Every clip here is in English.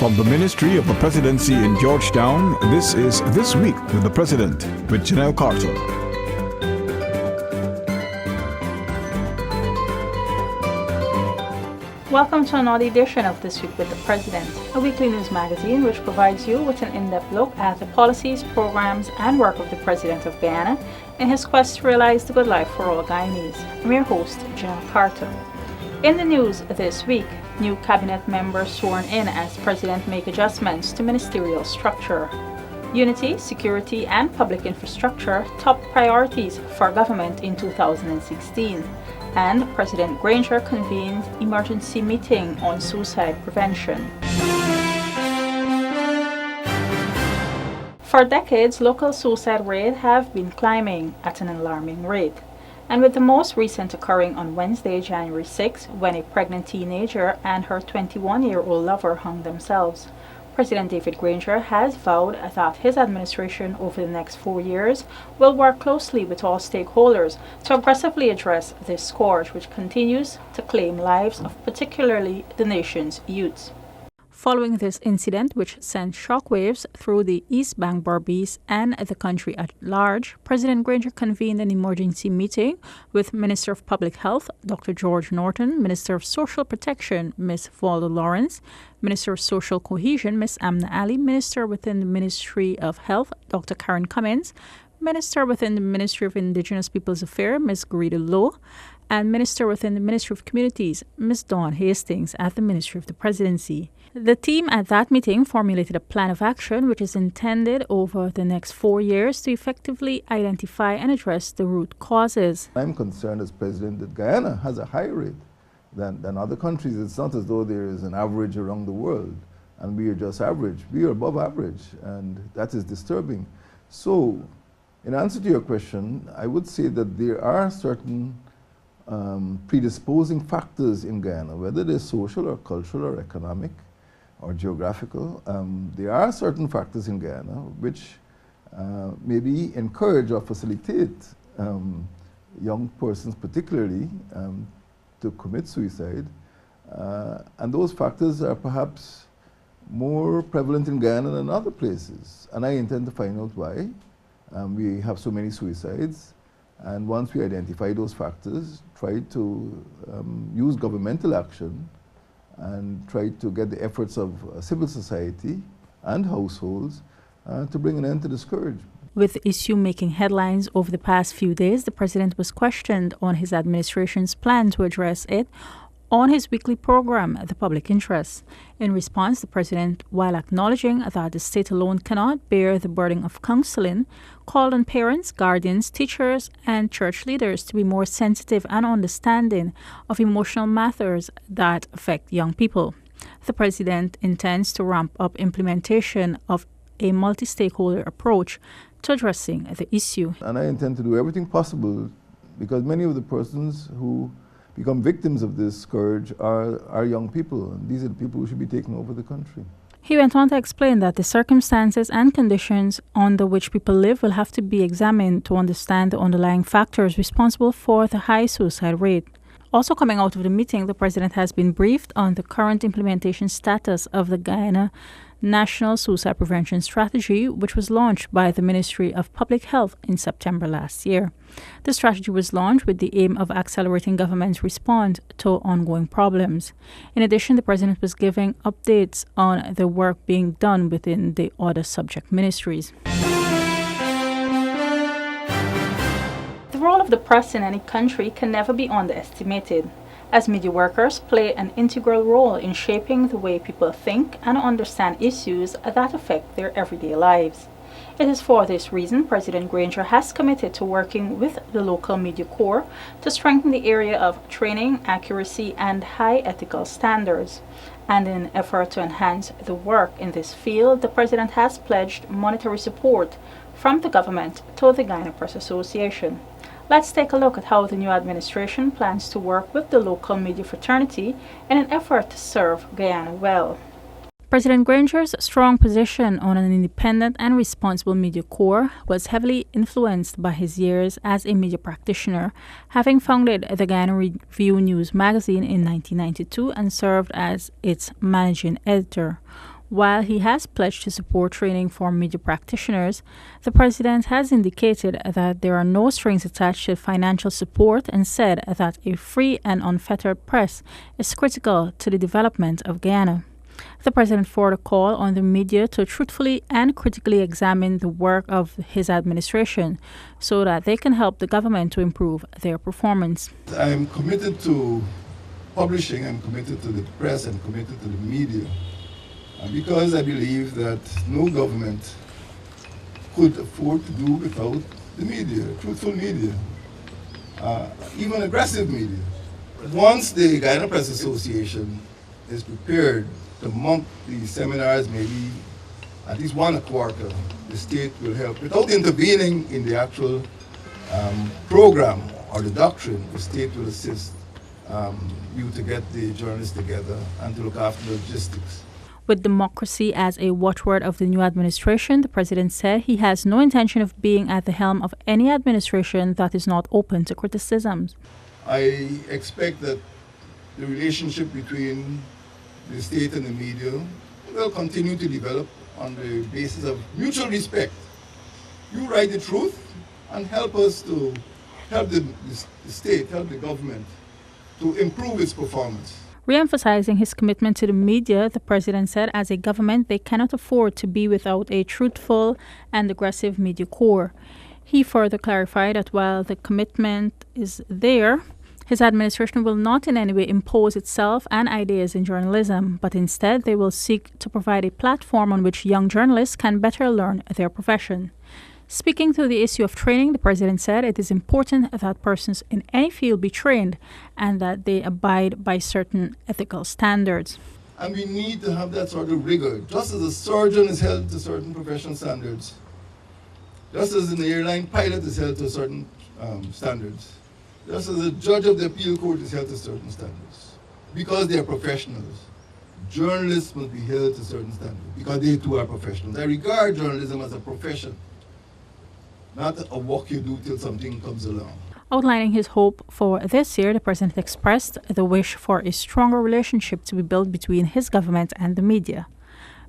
From the Ministry of the Presidency in Georgetown, this is This Week with the President, with Janelle Carter. Welcome to another edition of This Week with the President, a weekly news magazine which provides you with an in-depth look at the policies, programs, and work of the President of Guyana in his quest to realize the good life for all Guyanese. I'm your host, Janelle Carter. In the news this week, new cabinet members sworn in as President make adjustments to ministerial structure. Unity, security, and public infrastructure top priorities for government in 2016. And President Granger convened emergency meeting on suicide prevention. For decades, local suicide rates have been climbing at an alarming rate. And with the most recent occurring on Wednesday, January 6, when a pregnant teenager and her 21-year-old lover hung themselves. President David Granger has vowed that his administration over the next 4 years will work closely with all stakeholders to aggressively address this scourge which continues to claim lives of particularly the nation's youths. Following this incident, which sent shockwaves through the East Bank Berbice and the country at large, President Granger convened an emergency meeting with Minister of Public Health, Dr. George Norton, Minister of Social Protection, Ms. Valda Lawrence, Minister of Social Cohesion, Ms. Amna Ali, Minister within the Ministry of Health, Dr. Karen Cummins, Minister within the Ministry of Indigenous Peoples Affairs, Ms. Garida Lowe, and Minister within the Ministry of Communities, Ms. Dawn Hastings, at the Ministry of the Presidency. The team at that meeting formulated a plan of action which is intended over the next 4 years to effectively identify and address the root causes. I'm concerned as President that Guyana has a higher rate than other countries. It's not as though there is an average around the world and we are just average. We are above average, and that is disturbing. So, in answer to your question, I would say that there are certain predisposing factors in Guyana, whether they're social or cultural or economic or geographical. There are certain factors in Guyana which maybe encourage or facilitate young persons particularly to commit suicide. And those factors are perhaps more prevalent in Guyana than other places. And I intend to find out why we have so many suicides. And once we identify those factors, try to use governmental action and try to get the efforts of civil society and households to bring an end to the scourge. With the issue making headlines over the past few days, the President was questioned on his administration's plan to address it on his weekly program, The Public Interest. In response, the President, while acknowledging that the state alone cannot bear the burden of counseling, called on parents, guardians, teachers, and church leaders to be more sensitive and understanding of emotional matters that affect young people. The President intends to ramp up implementation of a multi-stakeholder approach to addressing the issue. And I intend to do everything possible because many of the persons who become victims of this scourge are young people, and these are the people who should be taking over the country. He went on to explain that the circumstances and conditions under which people live will have to be examined to understand the underlying factors responsible for the high suicide rate. Also coming out of the meeting, the President has been briefed on the current implementation status of the Guyana National Suicide Prevention Strategy, which was launched by the Ministry of Public Health in September last year. The strategy was launched with the aim of accelerating government's response to ongoing problems. In addition, the President was giving updates on the work being done within the other subject ministries. The role of the press in any country can never be underestimated, as media workers play an integral role in shaping the way people think and understand issues that affect their everyday lives. It is for this reason President Granger has committed to working with the local media corps to strengthen the area of training, accuracy, and high ethical standards. And in an effort to enhance the work in this field, the President has pledged monetary support from the government to the Guyana Press Association. Let's take a look at how the new administration plans to work with the local media fraternity in an effort to serve Guyana well. President Granger's strong position on an independent and responsible media corps was heavily influenced by his years as a media practitioner, having founded the Guyana Review News magazine in 1992 and served as its managing editor. While he has pledged to support training for media practitioners, the president has indicated that there are no strings attached to financial support and said that a free and unfettered press is critical to the development of Guyana. The president further called on the media to truthfully and critically examine the work of his administration so that they can help the government to improve their performance. I am committed to publishing, I'm committed to the press, I'm committed to the media. Because I believe that no government could afford to do without the media, truthful media, even aggressive media. Once the Guyana Press Association is prepared to mount these seminars, maybe at least one a quarter, the state will help. Without intervening in the actual program or the doctrine, the state will assist you to get the journalists together and to look after logistics. With democracy as a watchword of the new administration, the president said he has no intention of being at the helm of any administration that is not open to criticisms. I expect that the relationship between the state and the media will continue to develop on the basis of mutual respect. You write the truth and help us to help the state, help the government to improve its performance. Re-emphasizing his commitment to the media, the president said as a government they cannot afford to be without a truthful and aggressive media corps. He further clarified that while the commitment is there, his administration will not in any way impose itself and ideas in journalism, but instead they will seek to provide a platform on which young journalists can better learn their profession. Speaking to the issue of training, the president said it is important that persons in any field be trained and that they abide by certain ethical standards. And we need to have that sort of rigor. Just as a surgeon is held to certain professional standards, just as an airline pilot is held to certain standards, just as a judge of the appeal court is held to certain standards. Because they are professionals, journalists must be held to certain standards because they too are professionals. I regard journalism as a profession, not a walk you do till something comes along. Outlining his hope for this year, the president expressed the wish for a stronger relationship to be built between his government and the media.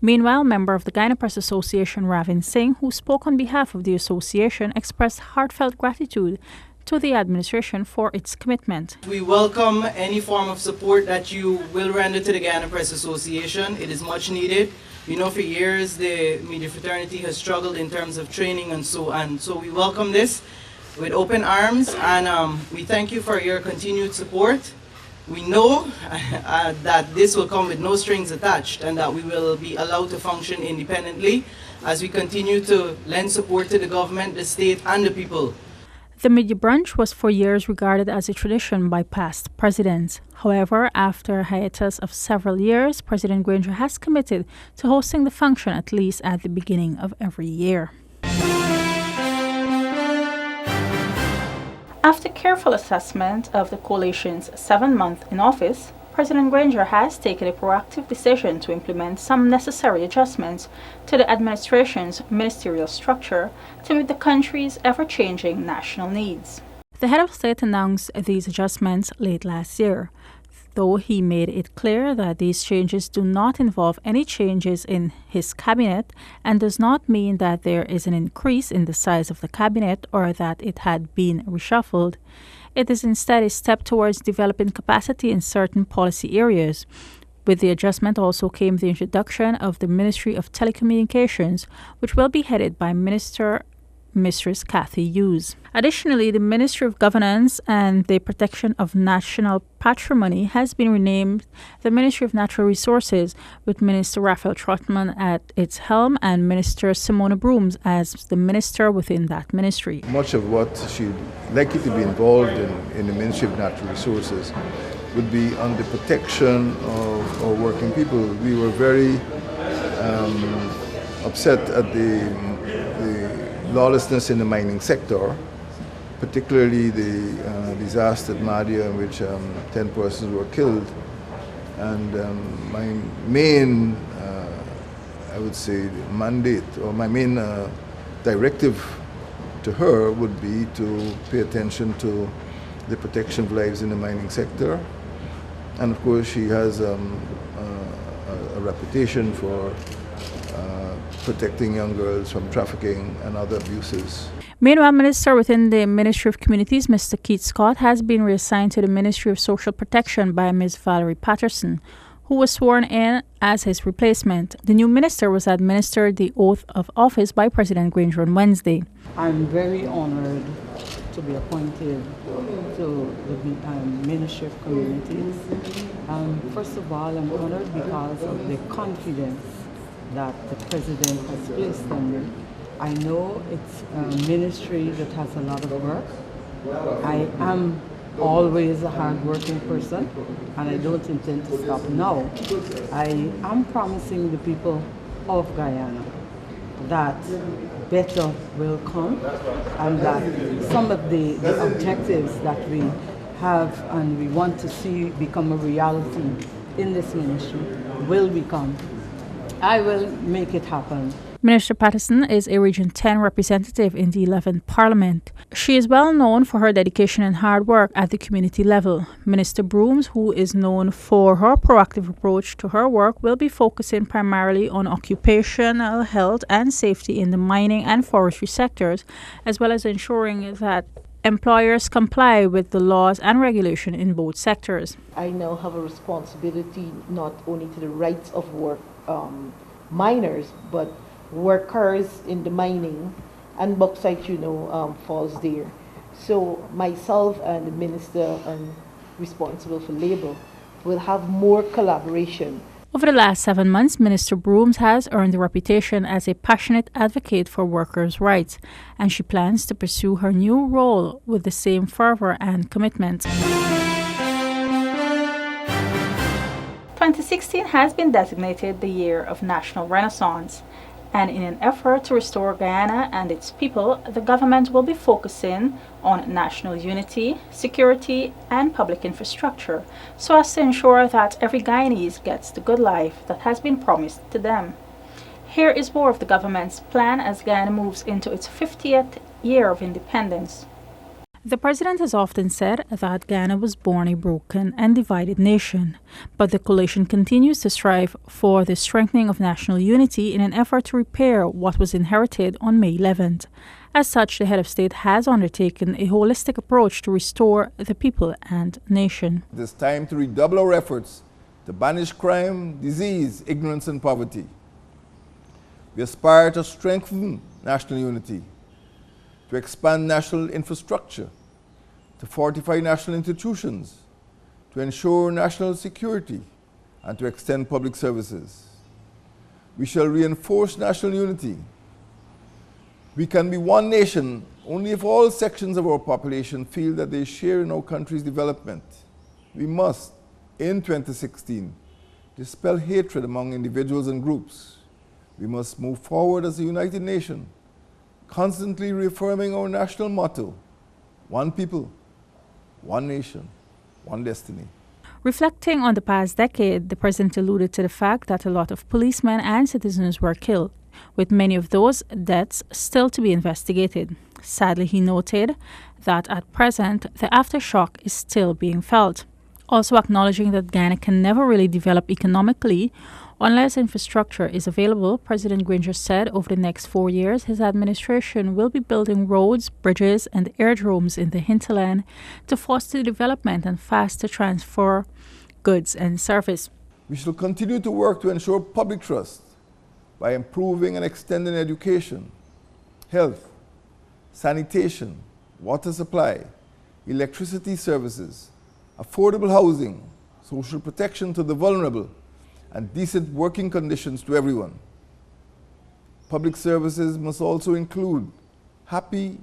Meanwhile, member of the Guyana Press Association, Ravin Singh, who spoke on behalf of the association, expressed heartfelt gratitude to the administration for its commitment. We welcome any form of support that you will render to the Guyana Press Association. It is much needed. You know, for years the media fraternity has struggled in terms of training and so on. So we welcome this with open arms, and we thank you for your continued support. We know that this will come with no strings attached and that we will be allowed to function independently as we continue to lend support to the government, the state, and the people. The media brunch was for years regarded as a tradition by past presidents. However, after a hiatus of several years, President Granger has committed to hosting the function at least at the beginning of every year. After careful assessment of the coalition's 7 months in office, President Granger has taken a proactive decision to implement some necessary adjustments to the administration's ministerial structure to meet the country's ever-changing national needs. The head of state announced these adjustments late last year, though he made it clear that these changes do not involve any changes in his cabinet and does not mean that there is an increase in the size of the cabinet or that it had been reshuffled. It is instead a step towards developing capacity in certain policy areas. With the adjustment also came the introduction of the Ministry of Telecommunications, which will be headed by Mistress Cathy Hughes. Additionally, the Ministry of Governance and the Protection of National Patrimony has been renamed the Ministry of Natural Resources, with Minister Raphael Trotman at its helm and Minister Simona Brooms as the minister within that ministry. Much of what she'd likely to be involved in the Ministry of Natural Resources would be on the protection of our working people. We were very upset at the lawlessness in the mining sector, particularly the disaster at Madia in which 10 persons were killed. And my main, I would say, mandate, or my main directive to her would be to pay attention to the protection of lives in the mining sector. And of course she has a reputation for protecting young girls from trafficking and other abuses. Meanwhile, Minister within the Ministry of Communities, Mr. Keith Scott, has been reassigned to the Ministry of Social Protection by Ms. Valerie Patterson, who was sworn in as his replacement. The new minister was administered the oath of office by President Granger on Wednesday. I'm very honored to be appointed to the Ministry of Communities. First of all, I'm honored because of the confidence that the President has placed in me. I know it's a ministry that has a lot of work. I am always a hard-working person, and I don't intend to stop now. I am promising the people of Guyana that better will come, and that some of the objectives that we have and we want to see become a reality in this ministry will become. I will make it happen. Minister Patterson is a Region 10 representative in the 11th Parliament. She is well known for her dedication and hard work at the community level. Minister Brooms, who is known for her proactive approach to her work, will be focusing primarily on occupational health and safety in the mining and forestry sectors, as well as ensuring that employers comply with the laws and regulation in both sectors. I now have a responsibility not only to the rights of miners, but workers in the mining, and bauxite, falls there. So myself and the minister responsible for labor will have more collaboration. Over the last 7 months, Minister Brooms has earned a reputation as a passionate advocate for workers' rights, and she plans to pursue her new role with the same fervor and commitment. 2016 has been designated the year of National Renaissance, and in an effort to restore Guyana and its people, the government will be focusing on national unity, security, and public infrastructure, so as to ensure that every Guyanese gets the good life that has been promised to them. Here is more of the government's plan as Guyana moves into its 50th year of independence. The president has often said that Guyana was born a broken and divided nation, but the coalition continues to strive for the strengthening of national unity in an effort to repair what was inherited on May 11th. As such, the head of state has undertaken a holistic approach to restore the people and nation. It is time to redouble our efforts to banish crime, disease, ignorance, and poverty. We aspire to strengthen national unity, to expand national infrastructure, to fortify national institutions, to ensure national security, and to extend public services. We shall reinforce national unity. We can be one nation only if all sections of our population feel that they share in our country's development. We must, in 2016, dispel hatred among individuals and groups. We must move forward as a united nation, constantly reaffirming our national motto: one people, one nation, one destiny. Reflecting on the past decade, the president alluded to the fact that a lot of policemen and citizens were killed, with many of those deaths still to be investigated. Sadly, he noted that at present, the aftershock is still being felt. Also acknowledging that Guyana can never really develop economically unless infrastructure is available, President Granger said over the next 4 years, his administration will be building roads, bridges, and aerodromes in the hinterland to foster development and faster transfer goods and service. We shall continue to work to ensure public trust by improving and extending education, health, sanitation, water supply, electricity services, affordable housing, social protection to the vulnerable, and decent working conditions to everyone. Public services must also include happy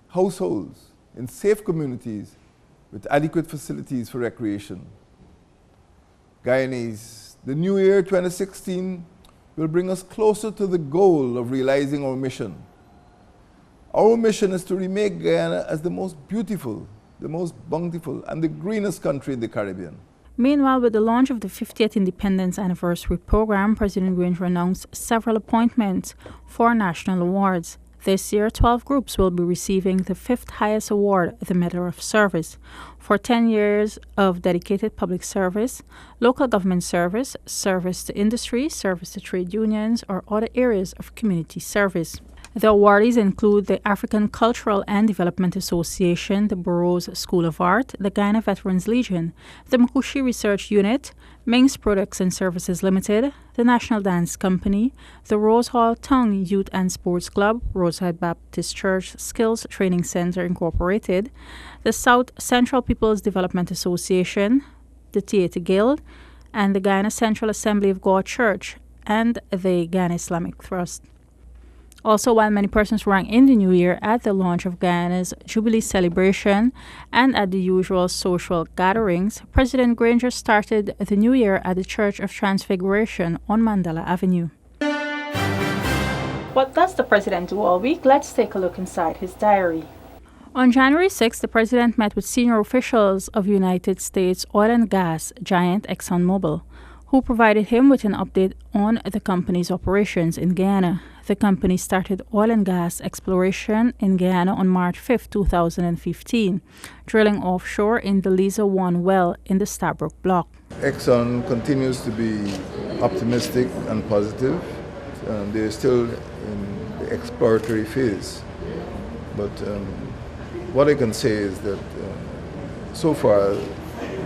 households in safe communities with adequate facilities for recreation. Guyanese, the new year 2016 will bring us closer to the goal of realizing our mission. Our mission is to remake Guyana as the most beautiful, the most bountiful, and the greenest country in the Caribbean. Meanwhile, with the launch of the 50th Independence Anniversary Program, President Granger announced several appointments for national awards. This year, 12 groups will be receiving the fifth highest award, the Medal of Service, for 10 years of dedicated public service, local government service, service to industry, service to trade unions, or other areas of community service. The awardees include the African Cultural and Development Association, the Burroughs School of Art, the Guyana Veterans Legion, the Makushi Research Unit, Ming's Products and Services Limited, the National Dance Company, the Rose Hall Tongue Youth and Sports Club, Roadside Baptist Church Skills Training Center Incorporated, the South Central People's Development Association, the Theatre Guild, and the Guyana Central Assembly of God Church, and the Guyana Islamic Trust. Also, while many persons rang in the new year at the launch of Guyana's Jubilee celebration and at the usual social gatherings, President Granger started the new year at the Church of Transfiguration on Mandela Avenue. What does the president do all week? Let's take a look inside his diary. On January 6, the president met with senior officials of United States oil and gas giant ExxonMobil, who provided him with an update on the company's operations in Guyana. The company started oil and gas exploration in Guyana on March 5, 2015, drilling offshore in the Liza-1 well in the Stabroek Block. Exxon continues to be optimistic and positive. They're still in the exploratory phase. But what I can say is that so far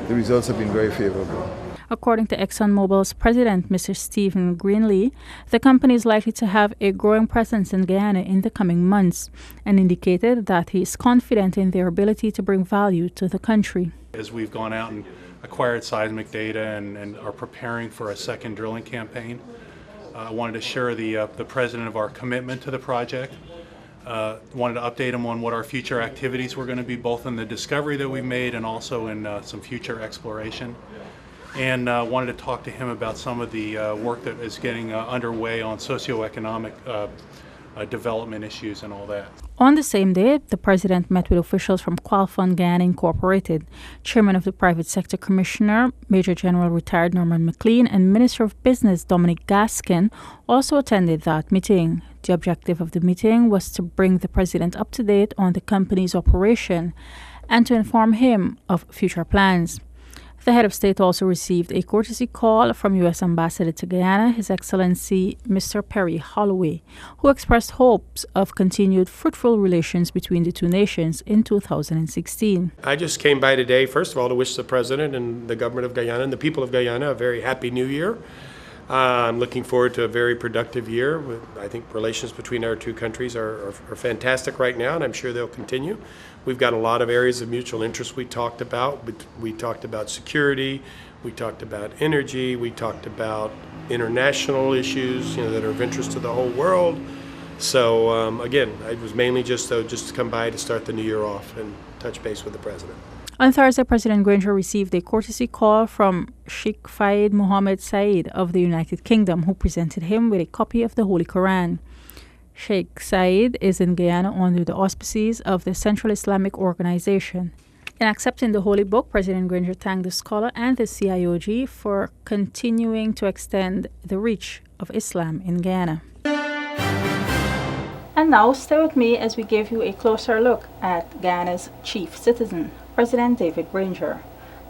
the results have been very favorable. According to ExxonMobil's president, Mr. Stephen Greenlee, the company is likely to have a growing presence in Guyana in the coming months, and indicated that he is confident in their ability to bring value to the country. As we've gone out and acquired seismic data and are preparing for a second drilling campaign, I wanted to share the president of our commitment to the project. Wanted to update him on what our future activities were going to be, both in the discovery that we made and also in some future exploration. And wanted to talk to him about some of the work that is getting underway on socioeconomic development issues and all that. On the same day, the president met with officials from Qualfund Guyana Incorporated, chairman of the Private Sector Commissioner, Major General retired Norman McLean, and Minister of Business Dominic Gaskin also attended that meeting. The objective of the meeting was to bring the president up to date on the company's operation and to inform him of future plans. The head of state also received a courtesy call from U.S. Ambassador to Guyana, His Excellency Mr. Perry Holloway, who expressed hopes of continued fruitful relations between the two nations in 2016. I just came by today, first of all, to wish the President and the government of Guyana and the people of Guyana a very happy new year. I'm looking forward to a very productive year. I think relations between our two countries are fantastic right now, and I'm sure they'll continue. We've got a lot of areas of mutual interest we talked about. We talked about security, we talked about energy, we talked about international issues, that are of interest to the whole world. So again, I was mainly just to come by to start the new year off and touch base with the President. On Thursday, President Granger received a courtesy call from Sheikh Fayed Mohammed Said of the United Kingdom, who presented him with a copy of the Holy Quran. Sheikh Said is in Guyana under the auspices of the Central Islamic Organization. In accepting the Holy Book, President Granger thanked the scholar and the CIOG for continuing to extend the reach of Islam in Guyana. And now, stay with me as we give you a closer look at Guyana's chief citizen, President David Granger.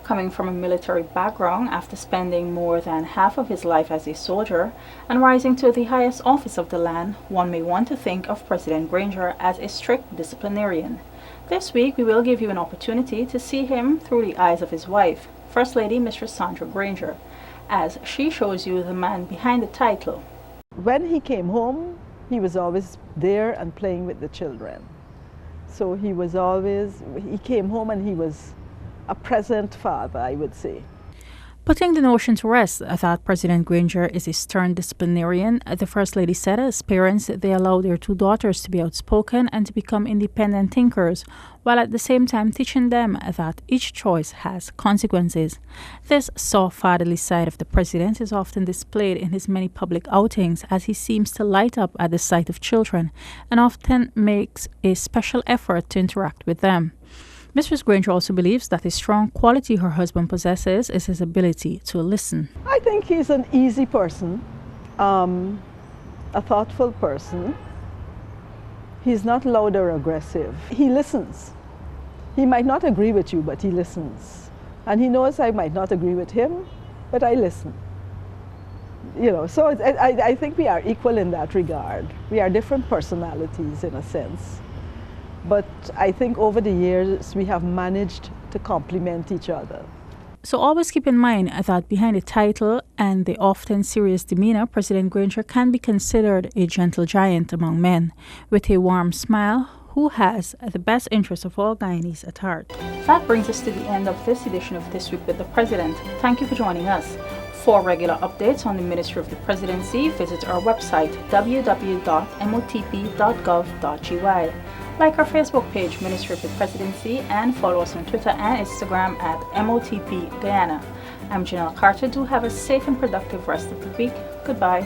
Coming from a military background after spending more than half of his life as a soldier and rising to the highest office of the land, one may want to think of President Granger as a strict disciplinarian. This week, we will give you an opportunity to see him through the eyes of his wife, First Lady Mistress Sandra Granger, as she shows you the man behind the title. When he came home, he was always there and playing with the children. So he came home and he was a present father, I would say. Putting the notion to rest that President Granger is a stern disciplinarian, the First Lady said as parents they allow their two daughters to be outspoken and to become independent thinkers, while at the same time teaching them that each choice has consequences. This soft fatherly side of the president is often displayed in his many public outings, as he seems to light up at the sight of children and often makes a special effort to interact with them. Mrs. Granger also believes that a strong quality her husband possesses is his ability to listen. I think he's an easy person, a thoughtful person, He's not loud or aggressive. He listens. He might not agree with you, but he listens. And he knows I might not agree with him, but I listen. You know, so I think we are equal in that regard. We are different personalities in a sense. But I think over the years we have managed to complement each other. So always keep in mind that behind the title and the often serious demeanor, President Granger can be considered a gentle giant among men, with a warm smile, who has the best interests of all Guyanese at heart. That brings us to the end of this edition of This Week with the President. Thank you for joining us. For regular updates on the Ministry of the Presidency, visit our website www.motp.gov.gy. Like our Facebook page, Ministry of the Presidency, and follow us on Twitter and Instagram at MOTP Guyana. I'm Janelle Carter. Do have a safe and productive rest of the week. Goodbye.